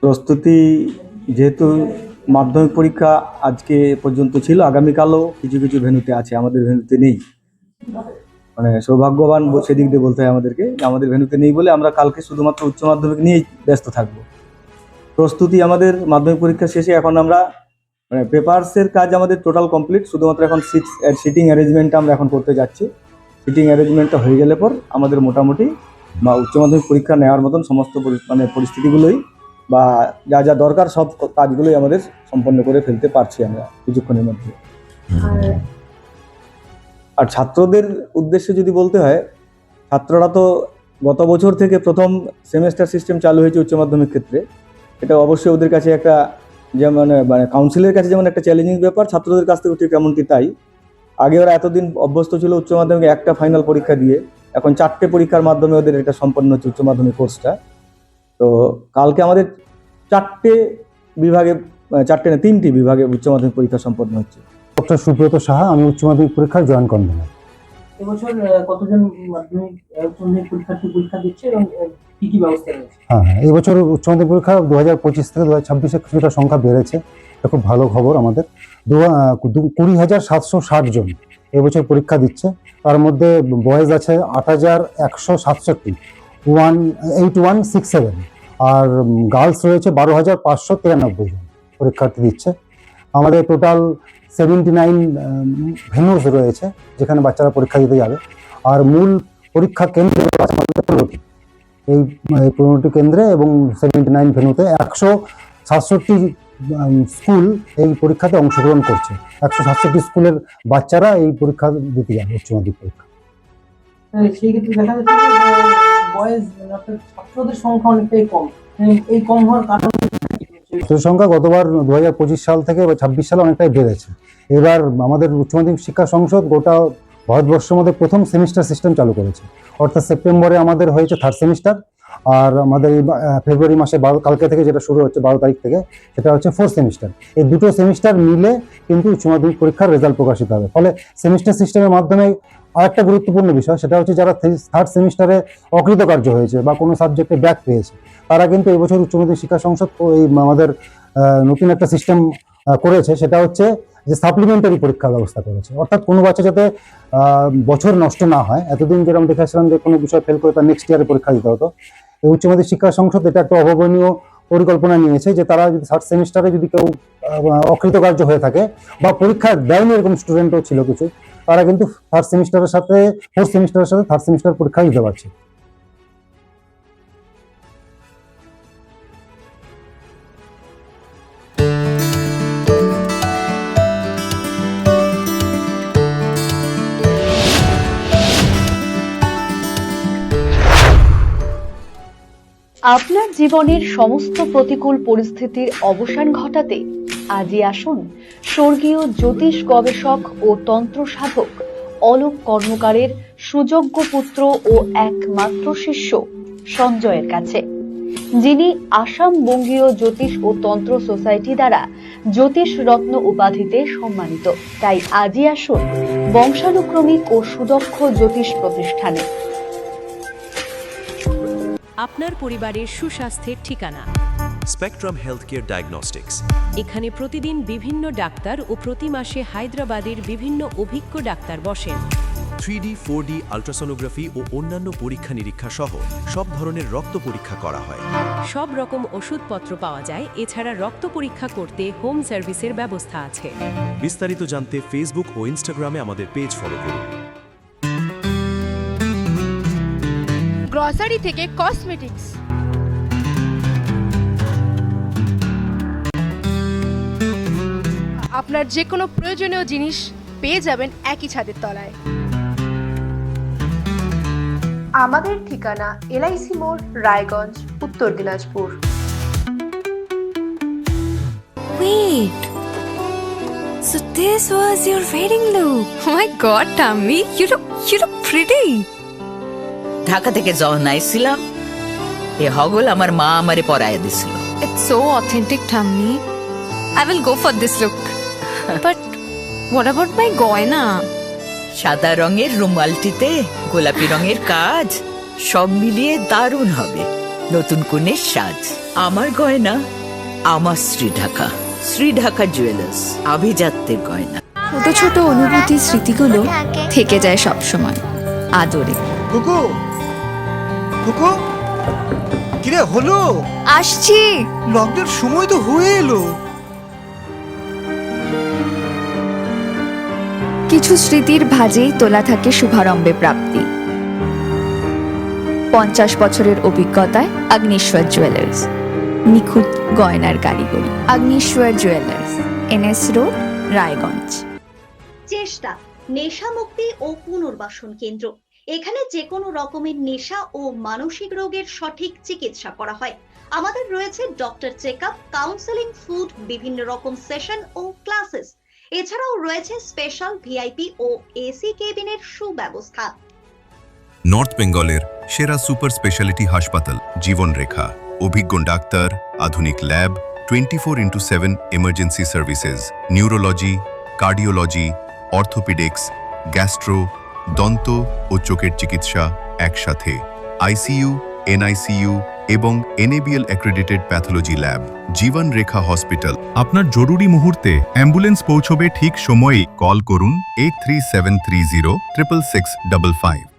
প্রস্তুতি যেহেতু মাধ্যমিক পরীক্ষা আজকে পর্যন্ত ছিল, আগামীকালও কিছু কিছু ভেন্যুতে আছে, আমাদের ভেন্যুতে নেই। মানে সৌভাগ্যবান সেদিক দিয়ে বলতে হয় আমাদেরকে, আমাদের ভেন্যুতে নেই বলে আমরা কালকে শুধুমাত্র উচ্চ মাধ্যমিক নিয়েই ব্যস্ত থাকবো। প্রস্তুতি আমাদের মাধ্যমিক পরীক্ষা শেষে এখন আমরা মানে পেপারসের কাজ আমাদের টোটাল কমপ্লিট, শুধুমাত্র এখন সিটিং অ্যারেঞ্জমেন্টটা আমরা এখন করতে যাচ্ছি। সিটিং অ্যারেঞ্জমেন্টটা হয়ে গেলে পর আমাদের মোটামুটি বা উচ্চ মাধ্যমিক পরীক্ষা নেওয়ার মতন সমস্ত মানে পরিস্থিতিগুলোই বা যা যা দরকার সব কাজগুলোই আমাদের সম্পন্ন করে ফেলতে পারছি আমরা কিছুক্ষণের মধ্যে। আর ছাত্রদের উদ্দেশ্যে যদি বলতে হয়, ছাত্ররা তো গত বছর থেকে প্রথম সেমেস্টার সিস্টেম চালু হয়েছে উচ্চ মাধ্যমিক ক্ষেত্রে। এটা অবশ্যই ওদের কাছে একটা যেমন মানে কাউন্সিলের কাছে যেমন একটা চ্যালেঞ্জিং ব্যাপার, ছাত্রদের কাছ থেকে ঠিক এমনটি তাই। আগে ওরা এতদিন অভ্যস্ত ছিল উচ্চ মাধ্যমিকে একটা ফাইনাল পরীক্ষা দিয়ে, এখন 4টে পরীক্ষার মাধ্যমে ওদের এটা সম্পন্ন হচ্ছে উচ্চ মাধ্যমিক কোর্সটা। তো কালকে আমাদের 4টে বিভাগে, 3টি বিভাগে উচ্চ মাধ্যমিক পরীক্ষা সম্পন্ন হচ্ছে। ডক্টর সুব্রত সাহা, আমি উচ্চ মাধ্যমিক পরীক্ষার জয়েন্ট কনভেনার। এবছর কতজন মাধ্যমিক পরীক্ষার্থী পরীক্ষা দিচ্ছে এবং কি কি ব্যবস্থা রয়েছে? হ্যাঁ, এই বছর উচ্চ মাধ্যমিক পরীক্ষা 2025 থেকে 2026 কিছুটা সংখ্যা বেড়েছে। এটা খুব ভালো খবর আমাদের। 20,760 জন এবছর পরীক্ষা দিচ্ছে। তার মধ্যে বয়েজ আছে 8,167, 8167, আর গার্লস রয়েছে 12,593 জন পরীক্ষার্থী দিচ্ছে। আমাদের টোটাল 79 ভেন্যুস রয়েছে যেখানে বাচ্চারা পরীক্ষা দিতে যাবে। আর মূল পরীক্ষা কেন্দ্র আছে আমাদের 15টি। এই 15টি কেন্দ্রে এবং 79 ভেন্যুতে 167 স্কুল এই পরীক্ষাতে অংশগ্রহণ করছে। 167 স্কুলের বাচ্চারা এই পরীক্ষা দিতে যাবে, উচ্চ মাধ্যমিক পরীক্ষা। সেই ক্ষেত্রে দেখা যাচ্ছে যে বয়েজ অর্থাৎ ছাত্রদের সংখ্যা অনেকটাই কম। এই কম হওয়ার কারণ সংখ্যা গতবার 2025 সাল থেকে 26 সালে অনেকটাই বেড়েছে। এবার আমাদের উচ্চ মাধ্যমিক শিক্ষা সংসদ গোটা ভারতবর্ষের মধ্যে প্রথম সেমিস্টার সিস্টেম চালু করেছে। অর্থাৎ সেপ্টেম্বরে আমাদের হয়েছে 3rd সেমিস্টার, আর আমাদের এই ফেব্রুয়ারি মাসে কালকে থেকে যেটা শুরু হচ্ছে 12 তারিখ থেকে, সেটা হচ্ছে 4th সেমিস্টার। এই দুটো সেমিস্টার মিলে কিন্তু উচ্চ মাধ্যমিক পরীক্ষার রেজাল্ট প্রকাশিত হবে। ফলে সেমিস্টার সিস্টেমের মাধ্যমে আরেকটা গুরুত্বপূর্ণ বিষয়, সেটা হচ্ছে যারা 3rd সেমিস্টারে অকৃতকার্য হয়েছে বা কোনো সাবজেক্টে ব্যাক পেয়েছে, তারা কিন্তু এবছর উচ্চ মাধ্যমিক শিক্ষা সংসদ এই আমাদের নতুন একটা সিস্টেম করেছে। সেটা হচ্ছে যে সাপ্লিমেন্টারি পরীক্ষার ব্যবস্থা করেছে। অর্থাৎ কোনো বাচ্চা যাতে বছর নষ্ট না হয়। এতদিন যেরকম দেখেছিলাম যে কোনো বিষয় ফেল করে তার নেক্সট ইয়ারে পরীক্ষা দিতে হতো, এই উচ্চ মাধ্যমিক শিক্ষা সংসদ এটা একটা অভাবনীয় পরিকল্পনা নিয়েছে যে তারা যদি 3rd সেমিস্টারে যদি কেউ অকৃতকার্য হয়ে থাকে বা পরীক্ষা দেয়নি, এরকম স্টুডেন্টও ছিল কিছু, তারা কিন্তু 3rd সেমিস্টারের সাথে 4th সেমিস্টারের সাথে 3rd সেমিস্টার পরীক্ষা দিতে পারছে। আপনার জীবনের সমস্ত প্রতিকূল পরিস্থিতির অবসান ঘটাতে আজই আসুন স্বর্গীয় জ্যোতিষ গবেষক ও তন্ত্র সাধক অলোক কর্মকারের সুযোগ্য পুত্র ও একমাত্র শিষ্য সঞ্জয়ের কাছে, যিনি আসাম বঙ্গীয় জ্যোতিষ ও তন্ত্র সোসাইটি দ্বারা জ্যোতিষ রত্ন উপাধিতে সম্মানিত। তাই আজই আসুন বংশানুক্রমিক ও সুদক্ষ জ্যোতিষ প্রতিষ্ঠানে। আপনার পরিবারের সুস্বাস্থ্যের ঠিকানা স্পেকট্রাম হেলথকেয়ার ডায়াগনস্টিক্স। এখানে প্রতিদিন বিভিন্ন ডাক্তার ও প্রতি মাসে হায়দ্রাবাদের বিভিন্ন অভিজ্ঞ ডাক্তার বসেন। 3D 4D আল্ট্রাসোনোগ্রাফি ও অন্যান্য পরীক্ষা নিরীক্ষা সহ সব ধরনের রক্ত পরীক্ষা করা হয়। সব রকম ওষুধপত্র পাওয়া যায়। এছাড়া রক্ত পরীক্ষা করতে হোম সার্ভিসের ব্যবস্থা আছে। বিস্তারিত জানতে ফেসবুক ও ইনস্টাগ্রামে আমাদের পেজ ফলো করুন। গ্রসারি থেকে কসমেটিক্স, আপনার যে কোনো প্রয়োজনীয় জিনিস পেয়ে যাবেন একই ছাদের তলায়। আমাদের ঠিকানা LIC মোড়, রায়গঞ্জ, উত্তর Dinajpur. Wait, so this was your wedding look? Oh my God, Tammy, you look pretty. Dhaka থেকে যখন আইছিলাম, এ হগল আমার মা আমারে পরায় দিছিল। It's so authentic, Tammy. I will go for this look. But what about my goina? সাদা রঙের রুমালটিতে গোলাপি রঙের কাজ, সব মিলিয়ে দারুণ হবে। নতুন কনের সাজ। আমার গয়না আমার শ্রীঢাকা। শ্রীঢাকা জুয়েলার্স, আভিজাত্যের গয়না। ছোট ছোট অনুভূতি স্মৃতিগুলো থেকে যায় সব সময় আদরে। কুকু কুকু কিরে হলো? আসছি। লকডাউন সময় তো হয়ে এলো। কিছু স্মৃতির ভাজেই তোলা থাকে শুভারম্ভে প্রাপ্তি। 50 বছরের অভিজ্ঞতায় অগ্নিশ্বর জুয়েলার্স, নিখুঁত গয়নার কারিগরি। Agnishwar jewellers, NS road, Raiganj. চেষ্টা নেশা মুক্তি ও পুনর্বাসন কেন্দ্র। এখানে যে কোনো রকমের নেশা ও মানসিক রোগের সঠিক চিকিৎসা করা হয়। আমাদের রয়েছে ডক্টর চেকআপ, কাউন্সেলিং, ফুড, বিভিন্ন রকম সেশন ও ক্লাসেস। এছাড়াও রয়েছে স্পেশাল ভিআইপি ও এসি কেবিনের সুব্যবস্থা। নর্থ বেঙ্গলের সেরা সুপার স্পেশালিটি হাসপাতাল জীবনরেখা। অভিজ্ঞ ডাক্তার, আধুনিক lab, 24x7 emergency services, neurology, cardiology, orthopaedics, gastro, দন্ত ও চোখের চিকিৎসা একসাথে। আইসিইউ, এনআইসিইউ এবং NABL অ্যাক্রেডিটেড প্যাথোলজি ল্যাব। জীবন রেখা হসপিটাল। আপনার জরুরি মুহূর্তে অ্যাম্বুলেন্স পৌঁছবে ঠিক সময়ে। কল করুন 83730 66655।